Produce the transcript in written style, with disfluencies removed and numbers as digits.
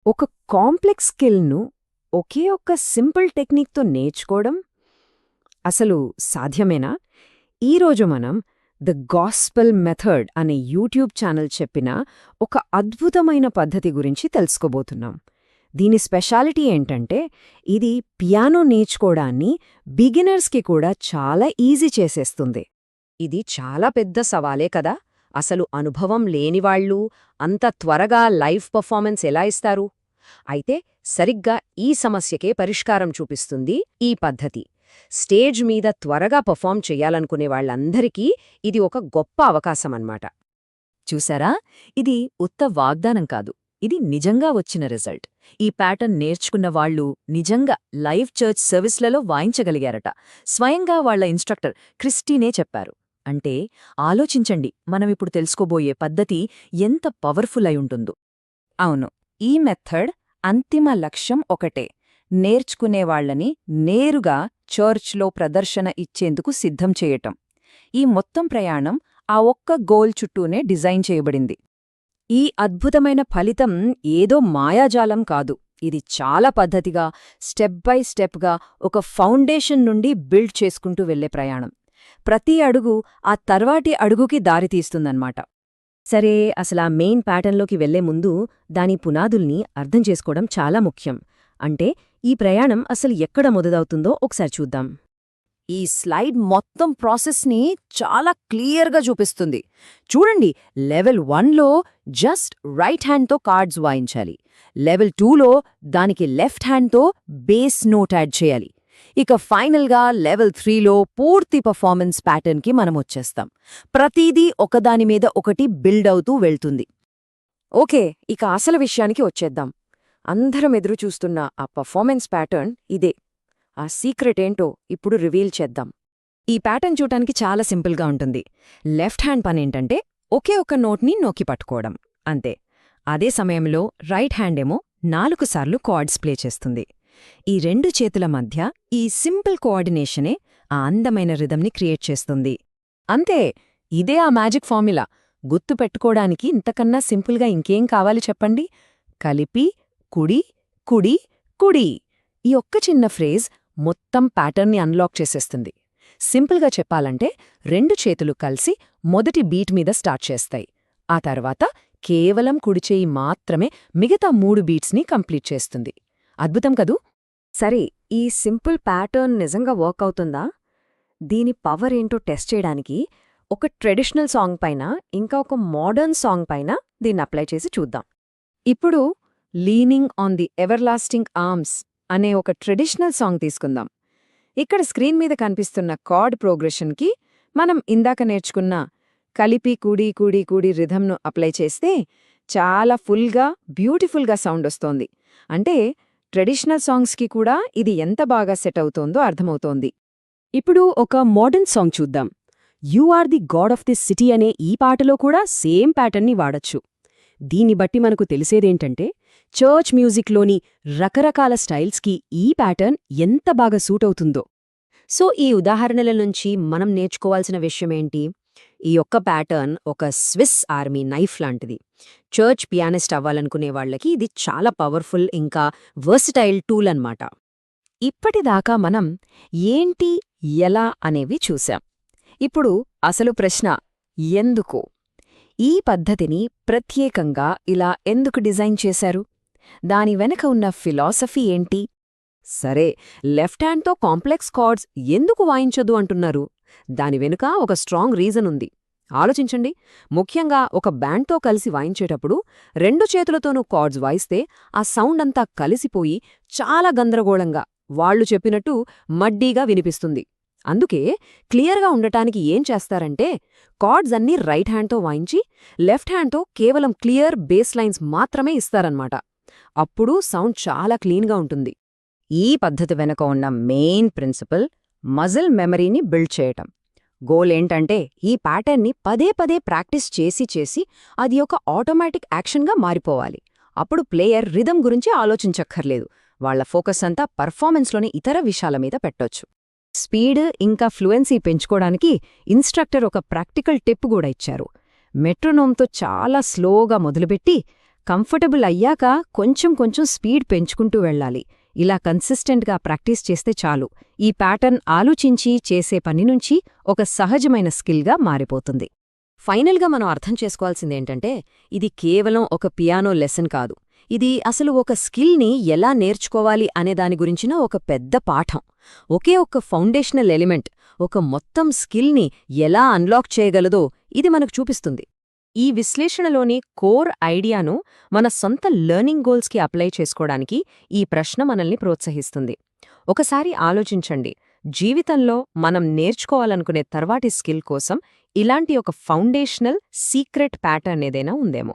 ఒక కాంప్లెక్స్ స్కిల్‌ను ఒకే ఒక్క సింపుల్ టెక్నిక్‌తో నేర్చుకోవడం అసలు సాధ్యమేనా? ఈరోజు మనం 'ద గాస్పెల్ మెథడ్' అనే యూట్యూబ్ ఛానల్ చెప్పిన ఒక అద్భుతమైన పద్ధతి గురించి తెలుసుకోబోతున్నాం. దీని స్పెషాలిటీ ఏంటంటే, ఇది పియానో నేర్చుకోవడాన్ని బిగినర్స్‌కి కూడా చాలా ఈజీ చేసేస్తుంది. ఇది చాలా పెద్ద సవాలే కదా! అసలు అనుభవం లేనివాళ్ళు అంత త్వరగా లైవ్ పర్ఫార్మెన్స్ ఎలా ఇస్తారు? అయితే సరిగ్గా ఈ సమస్యకే పరిష్కారం చూపిస్తుంది ఈ పద్ధతి. స్టేజ్ మీద త్వరగా పర్ఫార్మ్ చెయ్యాలనుకునే వాళ్ళందరికీ ఇది ఒక గొప్ప అవకాశమన్నమాట. చూసారా, ఇది ఉత్త వాగ్దానం కాదు, ఇది నిజంగా వచ్చిన రిజల్ట్. ఈ ప్యాటర్న్ నేర్చుకున్న వాళ్ళు నిజంగా లైవ్ చర్చ్ సర్వీస్లలో వాయించగలిగారట. స్వయంగా వాళ్ల ఇన్స్ట్రక్టర్ క్రిస్టీనే చెప్పారు. అంటే ఆలోచించండి, మనమిప్పుడు తెలుసుకోబోయే పద్ధతి ఎంత పవర్ఫుల్ అయి ఉంటుందో. అవును, ఈ మెథడ్ అంతిమ లక్ష్యం ఒకటే: నేర్చుకునేవాళ్లని నేరుగా చర్చ్లో ప్రదర్శన ఇచ్చేందుకు సిద్ధం చేయటం. ఈ మొత్తం ప్రయాణం ఆ ఒక్క గోల్ చుట్టూనే డిజైన్ చేయబడింది. ఈ అద్భుతమైన ఫలితం ఏదో మాయాజాలం కాదు. ఇది చాలా పద్ధతిగా, స్టెప్ బై స్టెప్గా ఒక ఫౌండేషన్ నుండి బిల్డ్ చేసుకుంటూ వెళ్లే ప్రయాణం. ప్రతి అడుగు ఆ తర్వాటి అడుగుకి దారితీస్తుందన్నమాట. సరే, అసలా మెయిన్ ప్యాటర్న్లోకి వెళ్లే ముందు దాని పునాదుల్ని అర్థం చేసుకోవడం చాలా ముఖ్యం. అంటే ఈ ప్రయాణం అసలు ఎక్కడ మొదలవుతుందో ఒకసారి చూద్దాం. ఈ స్లైడ్ మొత్తం ప్రాసెస్ని చాలా క్లియర్గా చూపిస్తుంది. చూడండి, లెవెల్ 1లో జస్ట్ రైట్ హ్యాండ్తో కార్డ్స్ వాయించాలి. లెవెల్ 2లో దానికి లెఫ్ట్ హ్యాండ్తో బేస్ నోట్ యాడ్ చేయాలి. ఇక ఫైనల్గా లెవెల్ 3లో పూర్తి పర్ఫార్మెన్స్ ప్యాటర్న్కి మనం వచ్చేస్తాం. ప్రతిదీ ఒకదానిమీద ఒకటి బిల్డ్ అవుతూ వెళ్తుంది. ఓకే, ఇక అసలు విషయానికి వచ్చేద్దాం. అందరం ఎదురుచూస్తున్న ఆ పర్ఫార్మెన్స్ ప్యాటర్న్ ఇదే. ఆ సీక్రెట్ ఏంటో ఇప్పుడు రివీల్ చేద్దాం. ఈ ప్యాటర్న్ చూడటానికి చాలా సింపుల్గా ఉంటుంది. లెఫ్ట్ హ్యాండ్ పనేంటంటే ఒకే ఒక నోట్ని నొక్కి పట్టుకోవడం, అంతే. అదే సమయంలో రైట్ హ్యాండేమో 4 సార్లు కార్డ్స్ ప్లే చేస్తుంది. ఈ 2 చేతుల మధ్య ఈ సింపుల్ కోఆర్డినేషనే ఆ అందమైన రిథంని క్రియేట్ చేస్తుంది. అంతే, ఇదే ఆ మ్యాజిక్ ఫార్ములా. గుర్తు పెట్టుకోవడానికి ఇంతకన్నా సింపుల్గా ఇంకేం కావాలి చెప్పండి? కలిపి కుడి కుడి కుడి. ఈ ఒక్క చిన్న ఫ్రేజ్ మొత్తం ప్యాటర్న్ని అన్లాక్ చేసేస్తుంది. సింపుల్గా చెప్పాలంటే 2 చేతులు కలిసి మొదటి బీట్ మీద స్టార్ట్ చేస్తాయి. ఆ తర్వాత కేవలం కుడిచేయి మాత్రమే మిగతా 3 బీట్స్ని కంప్లీట్ చేస్తుంది. అద్భుతం కదూ? సరే, ఈ సింపుల్ ప్యాటర్న్ నిజంగా వర్క్ అవుతుందా? దీని పవర్ ఏంటో టెస్ట్ చేయడానికి ఒక ట్రెడిషనల్ సాంగ్ పైన ఇంకా ఒక మోడర్న్ సాంగ్ పైన దీన్ని అప్లై చేసి చూద్దాం. ఇప్పుడు 'leaning on the everlasting arms' అనే ఒక ట్రెడిషనల్ సాంగ్ తీసుకుందాం. ఇక్కడ స్క్రీన్ మీద కనిపిస్తున్న కార్డ్ ప్రోగ్రెషన్కి మనం ఇందాక నేర్చుకున్న కలిపి కుడి కుడి కుడి రిథంను అప్లై చేస్తే చాలా ఫుల్గా, బ్యూటిఫుల్గా సౌండ్ వస్తోంది. అంటే ట్రెడిషనల్ సాంగ్స్కి కూడా ఇది ఎంత బాగా సెట్ అవుతోందో అర్థమవుతోంది. ఇప్పుడు ఒక మోడర్న్ సాంగ్ చూద్దాం. 'You are the god of this city' అనే ఈ పాటలో కూడా సేమ్ ప్యాటర్న్ని వాడచ్చు. దీన్ని బట్టి మనకు తెలిసేదేంటంటే, చర్చ్ మ్యూజిక్లోని రకరకాల స్టైల్స్కి ఈ ప్యాటర్న్ ఎంత బాగా సూట్ అవుతుందో. సో ఈ ఉదాహరణల నుంచి మనం నేర్చుకోవాల్సిన విషయమేంటి? ఈ ఒక్క ప్యాటర్న్ ఒక స్విస్ ఆర్మీ నైఫ్ లాంటిది. చర్చ్ పియానిస్ట్ అవ్వాలనుకునే వాళ్లకి ఇది చాలా పవర్ఫుల్ ఇంకా వర్సిటైల్ టూల్ అన్నమాట. ఇప్పటిదాకా మనం ఏంటి, ఎలా అనేవి చూశాం. ఇప్పుడు అసలు ప్రశ్న, ఎందుకు? ఈ పద్ధతిని ప్రత్యేకంగా ఇలా ఎందుకు డిజైన్ చేశారు? దాని వెనక ఉన్న ఫిలాసఫీ ఏంటి? సరే, లెఫ్ట్ హ్యాండ్తో కాంప్లెక్స్ కార్డ్స్ ఎందుకు వాయించొద్దు అంటున్నారు? దాని వెనుక ఒక స్ట్రాంగ్ రీజన్ ఉంది. ఆలోచించండి. ముఖ్యంగా ఒక బ్యాండ్తో కలిసి వాయించేటప్పుడు 2 చేతులతోనూ కార్డ్స్ వాయిస్తే ఆ సౌండ్ అంతా కలిసిపోయి చాలా గందరగోళంగా, వాళ్లు చెప్పినట్టు మడ్డీగా వినిపిస్తుంది. అందుకే క్లియర్గా ఉండటానికి ఏం చేస్తారంటే, కార్డ్స్ అన్నీ రైట్ హ్యాండ్తో వాయించి లెఫ్ట్ హ్యాండ్తో కేవలం క్లియర్ బేస్ లైన్స్ మాత్రమే ఇస్తారన్నమాట. అప్పుడు సౌండ్ చాలా క్లీన్గా ఉంటుంది. ఈ పద్ధతి వెనుక ఉన్న మెయిన్ ప్రిన్సిపల్ మజిల్ మెమరీని బిల్డ్ చేయటం. గోల్ ఏంటంటే, ఈ ప్యాటర్న్ని పదే పదే ప్రాక్టీస్ చేసి చేసి అది ఒక ఆటోమేటిక్ యాక్షన్గా మారిపోవాలి. అప్పుడు ప్లేయర్ రిథం గురించి ఆలోచించక్కర్లేదు. వాళ్ల ఫోకస్ అంతా పర్ఫార్మెన్స్లోని ఇతర విషయాల మీద పెట్టొచ్చు. స్పీడ్ ఇంకా ఫ్లూయెన్సీ పెంచుకోవడానికి ఇన్స్ట్రక్టర్ ఒక ప్రాక్టికల్ టిప్ కూడా ఇచ్చారు. మెట్రోనోమ్తో చాలా స్లోగా మొదలుపెట్టి కంఫర్టబుల్ అయ్యాక కొంచెం కొంచెం స్పీడ్ పెంచుకుంటూ వెళ్ళాలి. ఇలా కన్సిస్టెంట్గా ప్రాక్టీస్ చేస్తే చాలు, ఈ ప్యాటర్న్ ఆలోచించి చేసే పని నుంచి ఒక సహజమైన స్కిల్గా మారిపోతుంది. ఫైనల్గా మనం అర్థం చేసుకోవాల్సిందేంటంటే, ఇది కేవలం ఒక పియానో లెసన్ కాదు. ఇది అసలు ఒక స్కిల్ని ఎలా నేర్చుకోవాలి అనే దాని గురించిన ఒక పెద్ద పాఠం. ఒకే ఒక్క ఫౌండేషనల్ ఎలిమెంట్ ఒక మొత్తం స్కిల్ని ఎలా అన్లాక్ చేయగలదో ఇది మనకు చూపిస్తుంది. ఈ విశ్లేషణలోని కోర్ ఐడియాను మన సొంత లెర్నింగ్ గోల్స్కి అప్లై చేసుకోవడానికి ఈ ప్రశ్న మనల్ని ప్రోత్సహిస్తుంది. ఒకసారి ఆలోచించండి, జీవితంలో మనం నేర్చుకోవాలనుకునే తర్వాటి స్కిల్ కోసం ఇలాంటి ఒక ఫౌండేషనల్ సీక్రెట్ ప్యాటర్న్ ఏదైనా ఉందేమో.